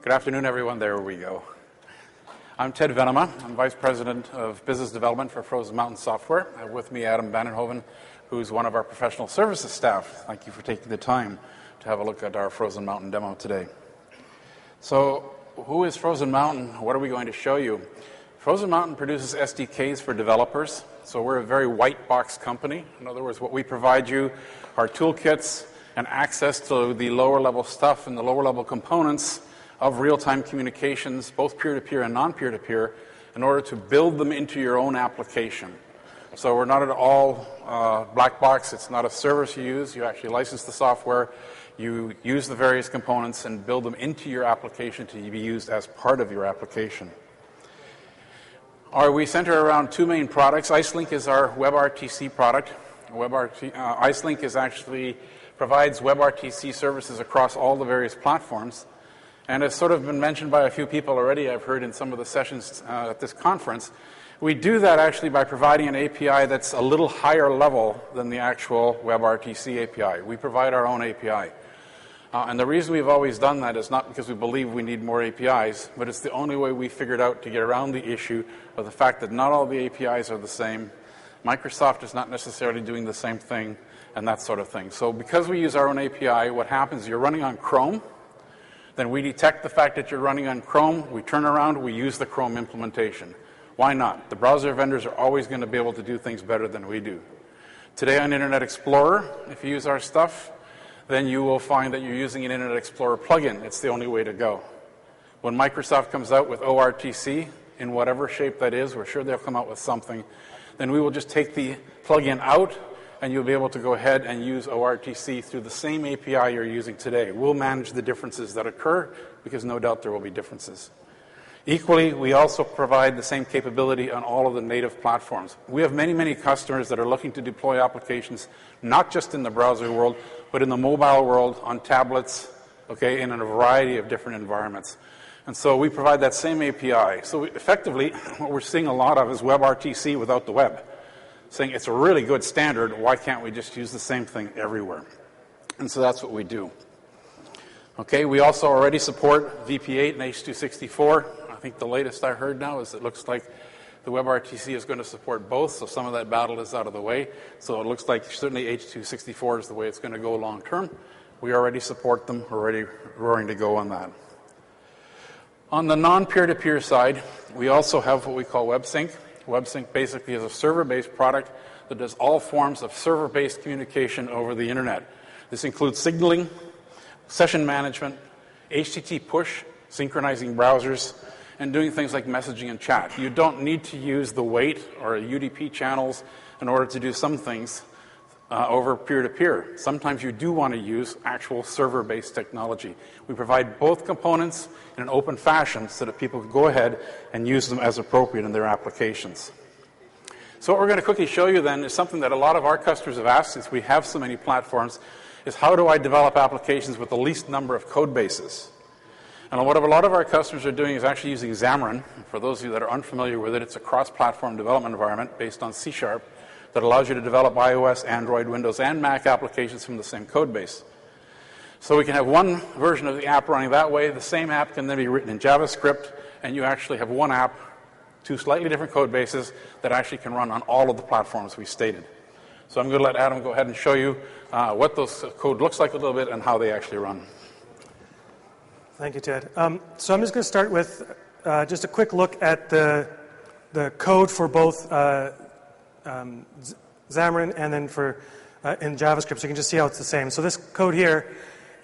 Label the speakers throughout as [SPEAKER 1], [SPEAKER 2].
[SPEAKER 1] Good afternoon, everyone. There we go. I'm Ted Venema. I'm Vice President of Business Development for Frozen Mountain Software. I have with me Adam Vandenhoven, who's one of our professional services staff. Thank you for taking the time to have a look at our Frozen Mountain demo today. So, who is Frozen Mountain? What are we going to show you? Frozen Mountain produces SDKs for developers. So we're a very white box company. In other words, what we provide you are toolkits and access to the lower level stuff and the lower level components of real-time communications, both peer-to-peer and non-peer-to-peer, in order to build them into your own application. So we're not at all black box. It's not a service you use. You actually license the software. You use the various components and build them into your application to be used as part of your application. We center around two main products. Icelink is our WebRTC product. Icelink provides WebRTC services across all the various platforms. And it's sort of been mentioned by a few people already, I've heard in some of the sessions at this conference. We do that actually by providing an API that's a little higher level than the actual WebRTC API. We provide our own API. And the reason we've always done that is not because we believe we need more APIs, but it's the only way we figured out to get around the issue of the fact that not all the APIs are the same. Microsoft is not necessarily doing the same thing, and that sort of thing. So because we use our own API, what happens is you're running on Chrome. Then we detect the fact that you're running on Chrome, we turn around, we use the Chrome implementation. Why not? The browser vendors are always going to be able to do things better than we do. Today on Internet Explorer, if you use our stuff, then you will find that you're using an Internet Explorer plugin. It's the only way to go. When Microsoft comes out with ORTC, in whatever shape that is, we're sure they'll come out with something, then we will just take the plugin out, and you'll be able to go ahead and use ORTC through the same API you're using today. We'll manage the differences that occur, because no doubt there will be differences. Equally, we also provide the same capability on all of the native platforms. We have many, many customers that are looking to deploy applications, not just in the browser world, but in the mobile world, on tablets, okay, in a variety of different environments. And so we provide that same API. So effectively, what we're seeing a lot of is WebRTC without the web, saying it's a really good standard, why can't we just use the same thing everywhere? And so that's what we do. Okay, we also already support Vp8 and H264. I think the latest I heard now is it looks like the WebRTC is going to support both, so some of that battle is out of the way. So it looks like certainly H264 is the way it's going to go long term. We already support them. We're already roaring to go on that. On the non-peer-to-peer side, we also have what we call WebSync. WebSync basically is a server-based product that does all forms of server-based communication over the internet. This includes signaling, session management, HTTP push, synchronizing browsers, and doing things like messaging and chat. You don't need to use the wait or UDP channels in order to do some things over peer-to-peer. Sometimes you do want to use actual server-based technology. We provide both components in an open fashion so that people can go ahead and use them as appropriate in their applications. So what we're going to quickly show you then is something that a lot of our customers have asked, since we have so many platforms, is how do I develop applications with the least number of code bases? And what a lot of our customers are doing is actually using Xamarin. For those of you that are unfamiliar with it, it's a cross-platform development environment based on C# that allows you to develop iOS, Android, Windows, and Mac applications from the same code base. So we can have one version of the app running that way. The same app can then be written in JavaScript, and you actually have one app, two slightly different code bases that actually can run on all of the platforms we stated. So I'm going to let Adam go ahead and show you what those code looks like a little bit and how they actually run.
[SPEAKER 2] Thank you, Ted. So I'm just going to start with just a quick look at the code for both Xamarin and then for in JavaScript, so you can just see how it's the same. So this code here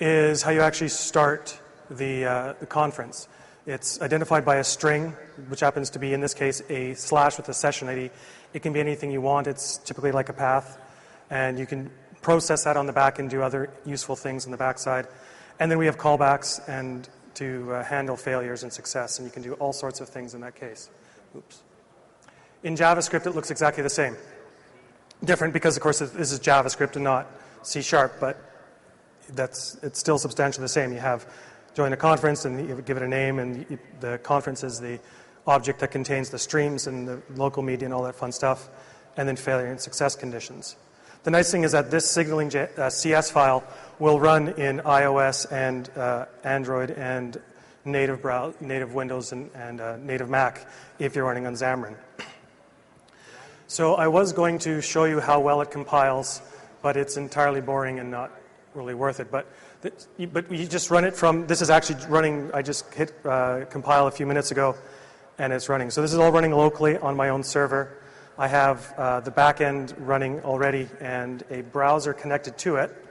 [SPEAKER 2] is how you actually start the conference. It's identified by a string, which happens to be, in this case, a / with a session ID. It can be anything you want. It's typically like a path. And you can process that on the back and do other useful things on the backside. And then we have callbacks and to handle failures and success. And you can do all sorts of things in that case. Oops. In JavaScript, it looks exactly the same. Different because, of course, this is JavaScript and not C#, but it's still substantially the same. You have join a conference and you give it a name, and the conference is the object that contains the streams and the local media and all that fun stuff, and then failure and success conditions. The nice thing is that this signaling CS file will run in iOS and Android and native Windows and native Mac if you're running on Xamarin. So I was going to show you how well it compiles, but it's entirely boring and not really worth it. But you just run it from, this is actually running, I just hit compile a few minutes ago, and it's running. So this is all running locally on my own server. I have the back end running already and a browser connected to it.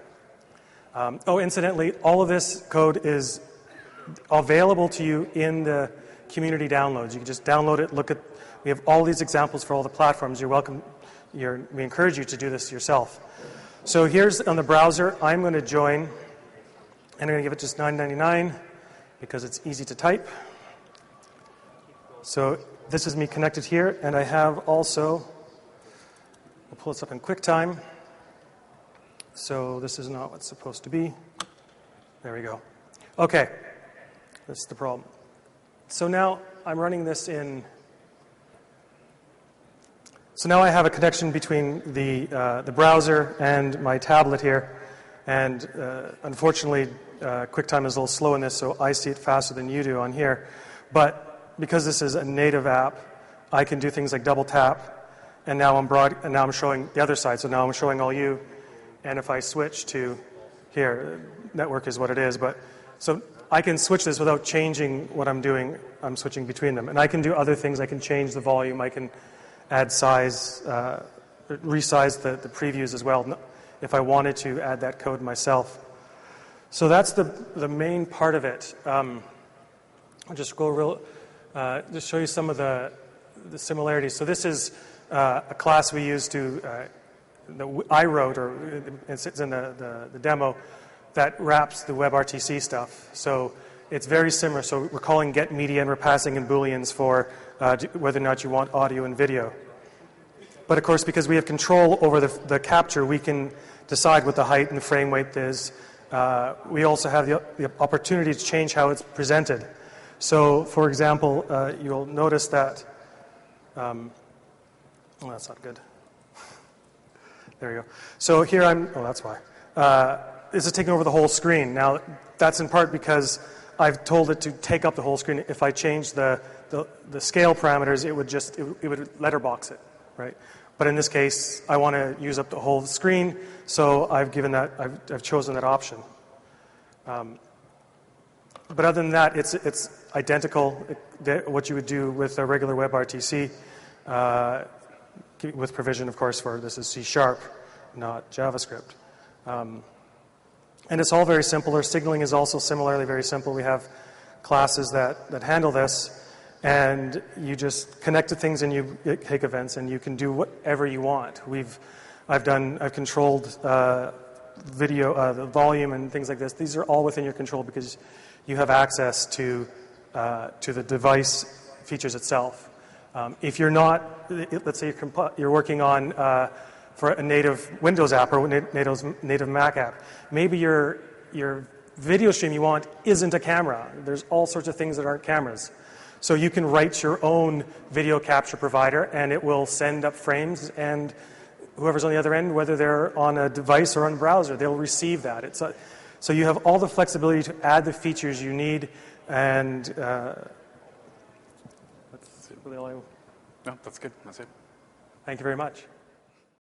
[SPEAKER 2] Incidentally, all of this code is available to you in the community downloads. You can just download it, look at, we have all these examples for all the platforms. You're welcome, we encourage you to do this yourself. So here's on the browser, I'm going to join, and I'm going to give it just $9.99 because it's easy to type. So this is me connected here, and I have also, we'll pull this up in QuickTime. So this is not what's supposed to be. There we go. Okay, that's the problem. So now I'm running this in. So now I have a connection between the browser and my tablet here, and unfortunately, QuickTime is a little slow in this, so I see it faster than you do on here. But because this is a native app, I can do things like double tap, and now I'm showing the other side. So now I'm showing all you, and if I switch to here, network is what it is. But so I can switch this without changing what I'm doing. I'm switching between them, and I can do other things. I can change the volume. I can add size, resize the previews as well, if I wanted to add that code myself. So that's the main part of it. I'll just go just show you some of the similarities. So this is a class we use that I wrote, or it's in the demo, that wraps the WebRTC stuff. So it's very similar. So we're calling get media, and we're passing in Booleans for whether or not you want audio and video. But of course, because we have control over the capture, we can decide what the height and the frame weight is. We also have the opportunity to change how it's presented. So, for example, you'll notice that, that's not good. There you go. So here that's why. This is taking over the whole screen. Now, that's in part because I've told it to take up the whole screen. If I change the scale parameters, it would letterbox it, right? But in this case, I want to use up the whole screen, so I've chosen that option. But other than that, it's identical what you would do with a regular WebRTC, with provision, of course, for this is C#, not JavaScript. And it's all very simple. Our signaling is also similarly very simple. We have classes that handle this, and you just connect to things and you take events, and you can do whatever you want. I've controlled video, the volume and things like this. These are all within your control because you have access to the device features itself. If you're not, let's say you're working on for a native Windows app or native Mac app, maybe your video stream you want isn't a camera. There's all sorts of things that aren't cameras. So you can write your own video capture provider, and it will send up frames, and whoever's on the other end, whether they're on a device or on a browser, they'll receive that. So you have all the flexibility to add the features you need, and
[SPEAKER 1] that's really all. No, that's good. That's it.
[SPEAKER 2] Thank you very much.